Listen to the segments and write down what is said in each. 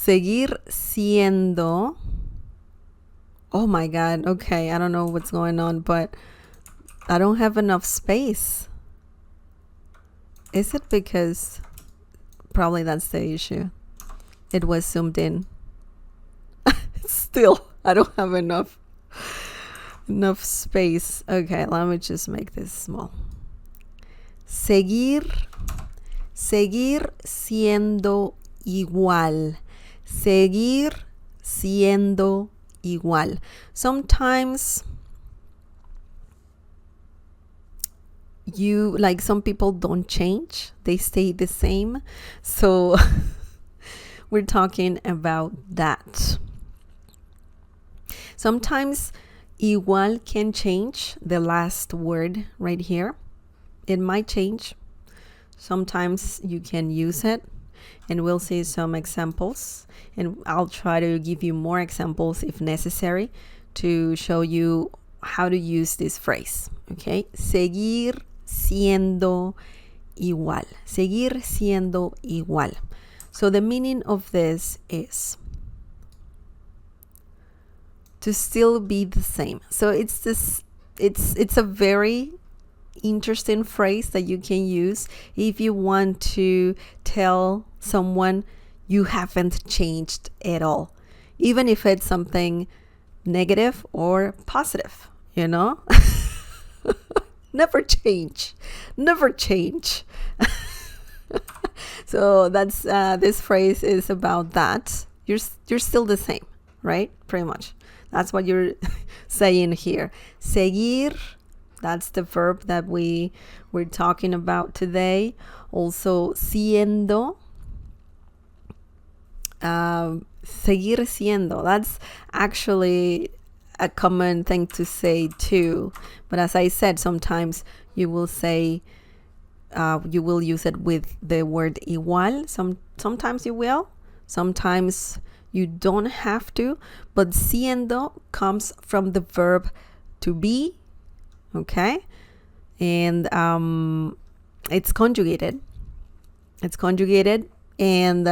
Seguir siendo. Oh my God. Okay, I don't know what's going on, but I don't have enough space. Is it because probably that's the issue? It was zoomed in. Still, I don't have enough space. Okay, let me just make this small. Seguir siendo igual. Seguir siendo igual. Sometimes some people don't change, they stay the same. So we're talking about that. Sometimes igual can change, the last word right here. It might change. Sometimes you can use it, and we'll see some examples, and I'll try to give you more examples if necessary to show you how to use this phrase. Okay, seguir siendo igual. Seguir siendo igual. So the meaning of this is to still be the same. So it's a very interesting phrase that you can use if you want to tell someone you haven't changed at all, even if it's something negative or positive, you know. Never change. So that's this phrase is about that. You're still the same, right? Pretty much. That's what you're saying here. Seguir, that's the verb that we're talking about today. Also, siendo. Seguir siendo. That's actually a common thing to say too. But as I said, sometimes you will say, you will use it with the word igual. Sometimes you will. Sometimes you don't have to. But siendo comes from the verb to be. Okay, and it's conjugated. And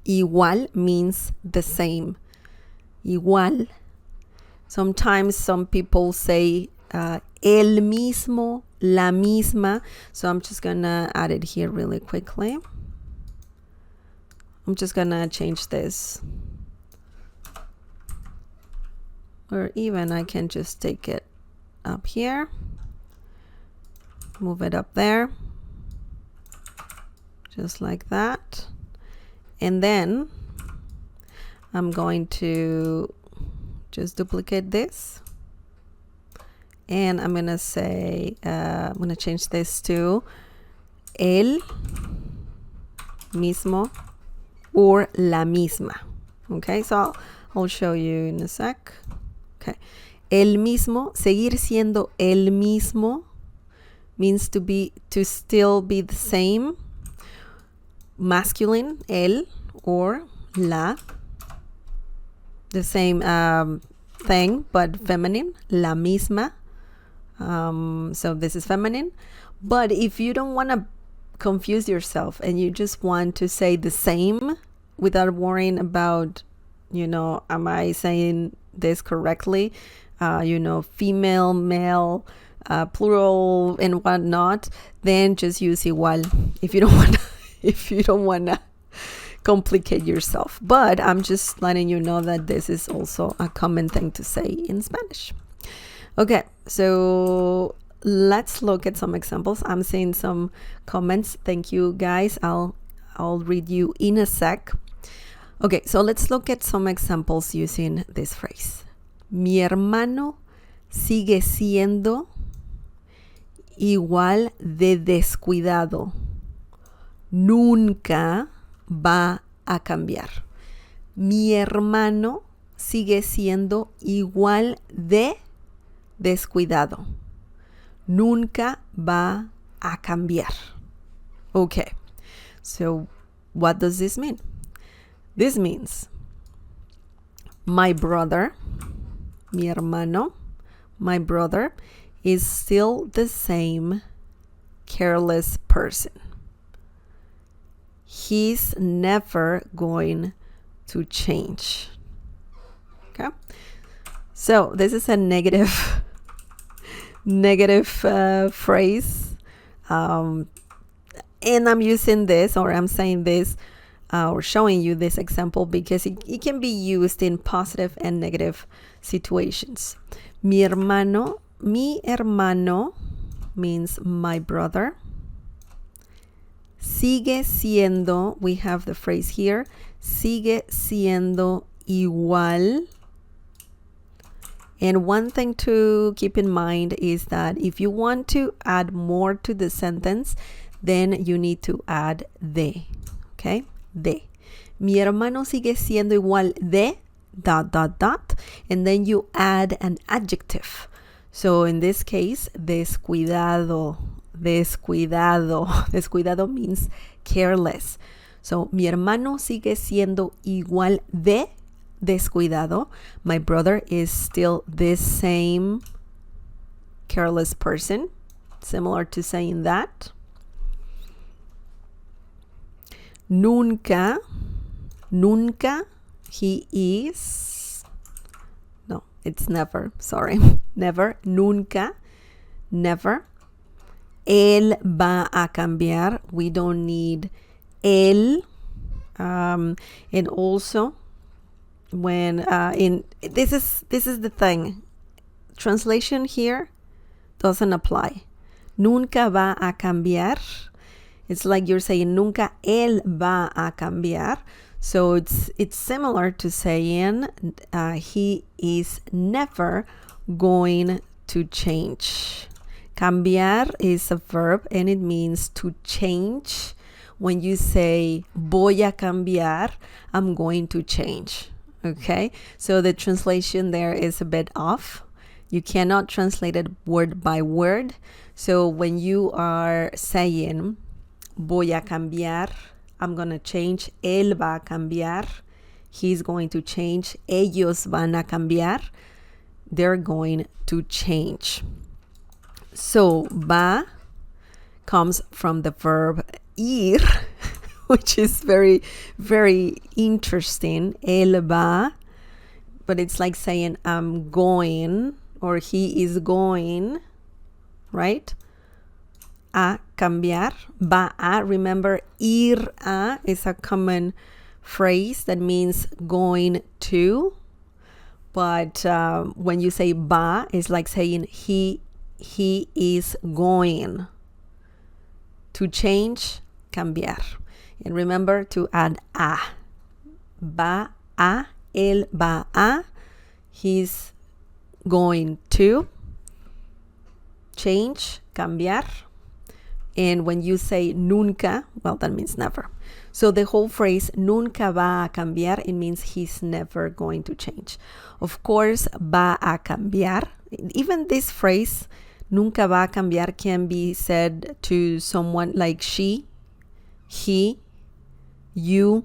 igual means the same. Igual. Sometimes some people say el mismo, la misma. So I'm just gonna add it here really quickly. I'm just gonna change this. Or even I can just take it up here, move it up there, just like that. And then I'm going to just duplicate this. And I'm going to say, I'm going to change this to el mismo or la misma. Okay, so I'll show you in a sec. Okay. El mismo, seguir siendo el mismo means to still be the same. Masculine, el or la. The same thing, but feminine, la misma. So this is feminine. But if you don't want to confuse yourself and you just want to say the same without worrying about, am I saying this correctly? Female, male, plural, and whatnot. Then just use igual if you don't want to complicate yourself. But I'm just letting you know that this is also a common thing to say in Spanish. Okay, so let's look at some examples. I'm seeing some comments. Thank you, guys. I'll read you in a sec. Okay, so let's look at some examples using this phrase. Mi hermano sigue siendo igual de descuidado. Nunca va a cambiar. Mi hermano sigue siendo igual de descuidado. Nunca va a cambiar. Okay, so what does this mean? This means my brother, mi hermano, my brother, is still the same careless person. He's never going to change. Okay? So this is a negative phrase. And I'm using this, or I'm saying this, or showing you this example because it can be used in positive and negative situations. Mi hermano means my brother. Sigue siendo, we have the phrase here, sigue siendo igual. And one thing to keep in mind is that if you want to add more to the sentence, then you need to add de. Okay? De. Mi hermano sigue siendo igual de ... And then you add an adjective. So in this case, descuidado. Descuidado means careless. So mi hermano sigue siendo igual de descuidado. My brother is still this same careless person, similar to saying that. Nunca, he is, no, it's never, sorry, never, nunca, never. Él va a cambiar, we don't need él. And also, when this is the thing, translation here doesn't apply. Nunca va a cambiar. It's like you're saying nunca él va a cambiar. So it's similar to saying he is never going to change. Cambiar is a verb and it means to change. When you say voy a cambiar, I'm going to change. Okay, so the translation there is a bit off. You cannot translate it word by word. So when you are saying voy a cambiar, I'm going to change, él va a cambiar, he's going to change, ellos van a cambiar, they're going to change. So va comes from the verb ir, which is very, very interesting. Él va, but it's like saying I'm going, or he is going, right? A cambiar, va a. Remember, ir a is a common phrase that means going to. But when you say va, it's like saying he is going to change, cambiar. And remember to add a. Va a, él va a, he's going to change, cambiar. And when you say nunca, well, that means never. So the whole phrase nunca va a cambiar, it means he's never going to change. Of course, va a cambiar. Even this phrase, nunca va a cambiar, can be said to someone like she, he, you,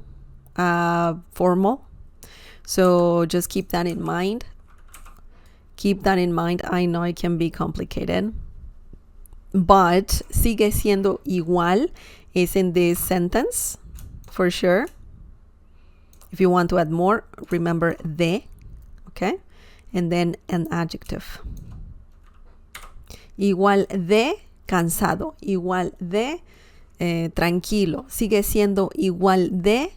formal. So just keep that in mind. Keep that in mind. I know it can be complicated. But sigue siendo igual is in this sentence for sure. If you want to add more, remember de, okay? And then an adjective. Igual de cansado, igual de tranquilo. Sigue siendo igual de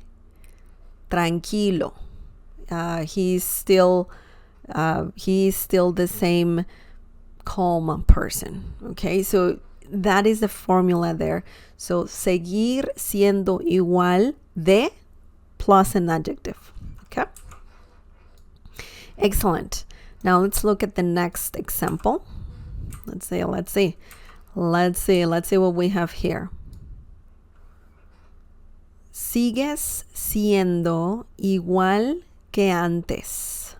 tranquilo. He's still the same calm person. Okay, so that is the formula there. So seguir siendo igual de plus an adjective. Okay, excellent. Now let's look at the next example. Let's see what we have here. Sigues siendo igual que antes.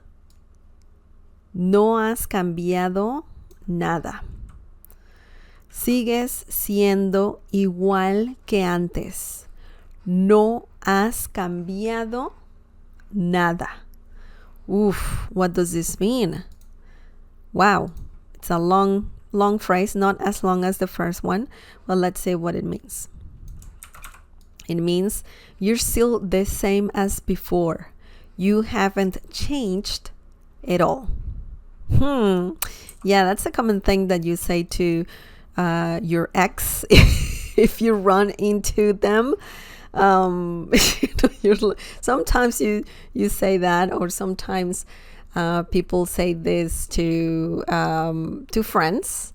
No has cambiado nada. Sigues siendo igual que antes. No has cambiado nada. Oof, what does this mean? Wow, it's a long phrase, not as long as the first one. Well, let's see what it means. It means you're still the same as before. You haven't changed at all. Yeah, that's a common thing that you say to your ex if you run into them. Sometimes you say that, or sometimes people say this to friends,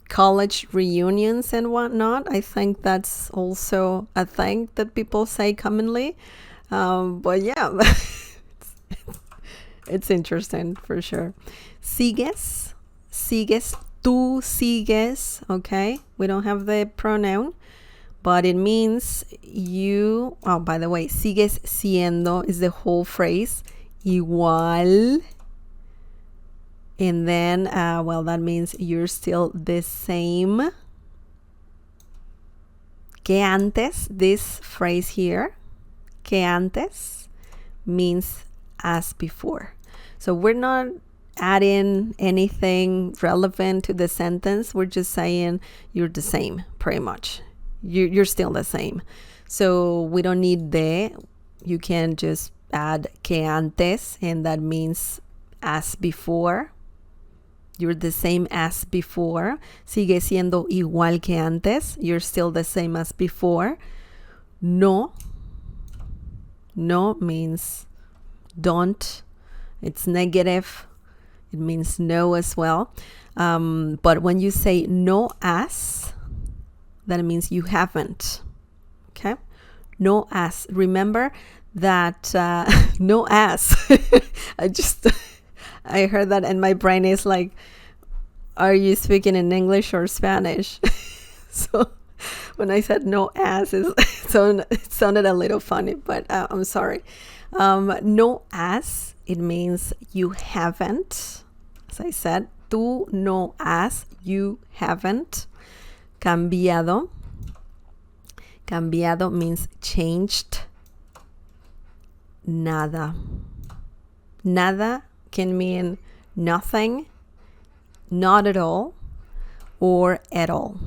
college reunions and whatnot. I think that's also a thing that people say commonly. But yeah, it's interesting for sure. Sigues, tú sigues, okay? We don't have the pronoun, but it means you. Oh, by the way, sigues siendo is the whole phrase. Igual. And then, that means you're still the same. Que antes, this phrase here, que antes, means as before. So we're not adding anything relevant to the sentence. We're just saying you're the same, pretty much. You're still the same. So we don't need de. You can just add que antes, and that means as before. You're the same as before. Sigue siendo igual que antes. You're still the same as before. No. No means don't. It's negative. It means no as well. But when you say no as, that means you haven't. Okay? No as. Remember that no as. I heard that and my brain is like, are you speaking in English or Spanish? So when I said no as, it sounded a little funny, but I'm sorry. No as, it means you haven't. As I said, tú no has, you haven't. Cambiado. Cambiado means changed. Nada. Nada can mean nothing, not at all, or at all.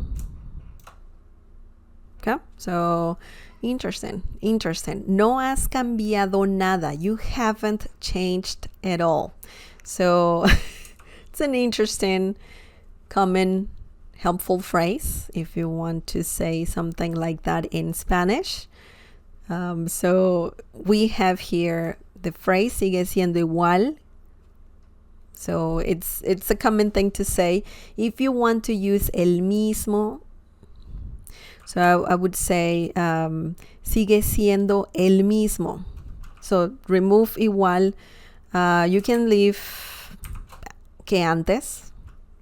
Okay, so interesting. No has cambiado nada. You haven't changed at all. So it's an interesting, common, helpful phrase if you want to say something like that in Spanish. So we have here the phrase sigue siendo igual. So it's a common thing to say. If you want to use el mismo, so I would say sigue siendo el mismo. So remove igual. You can leave que antes.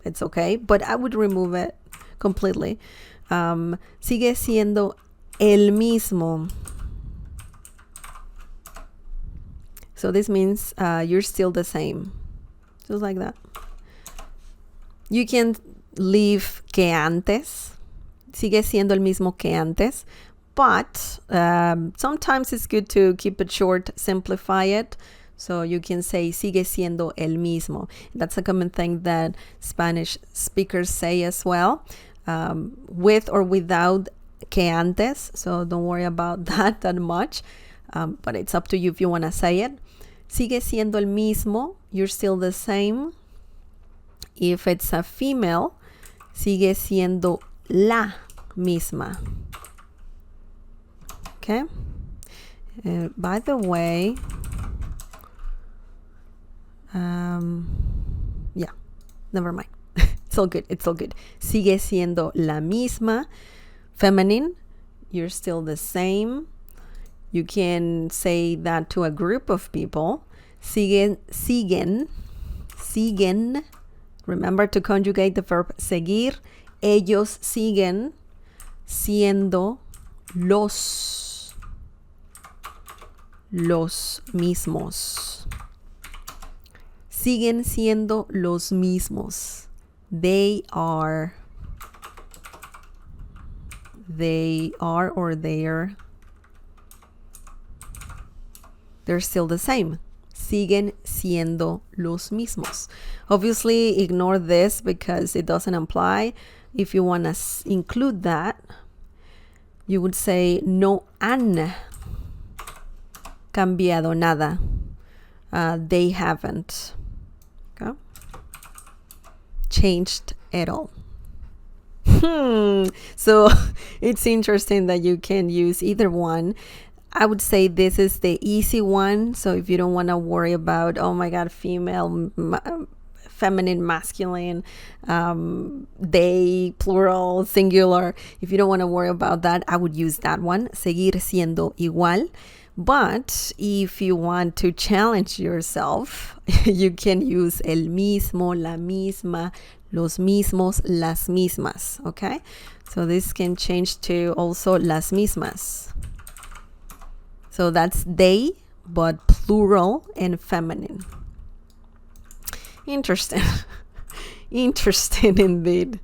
It's okay, but I would remove it completely. Sigue siendo el mismo. So this means you're still the same. Just like that. You can leave que antes. Sigue siendo el mismo que antes. But sometimes it's good to keep it short, simplify it. So you can say sigue siendo el mismo. That's a common thing that Spanish speakers say as well. With or without que antes. So don't worry about that much. But it's up to you if you want to say it. Sigue siendo el mismo. You're still the same. If it's a female, sigue siendo la misma. Okay. By the way, yeah, never mind. It's all good. Sigue siendo la misma. Feminine, you're still the same. You can say that to a group of people. Siguen. Remember to conjugate the verb seguir. Ellos siguen siendo los mismos. Siguen siendo los mismos. They are or they're still the same. Siguen siendo los mismos. Obviously, ignore this because it doesn't apply. If you want to include that, you would say no han cambiado nada. They haven't changed at all. So it's interesting that you can use either one. I would say this is the easy one. So if you don't want to worry about, oh my God, female, feminine, masculine, they, plural, singular. If you don't want to worry about that, I would use that one. Seguir siendo igual. But if you want to challenge yourself, you can use el mismo, la misma, los mismos, las mismas. Okay? So this can change to also las mismas. So that's they, but plural and feminine. Interesting. Interesting indeed.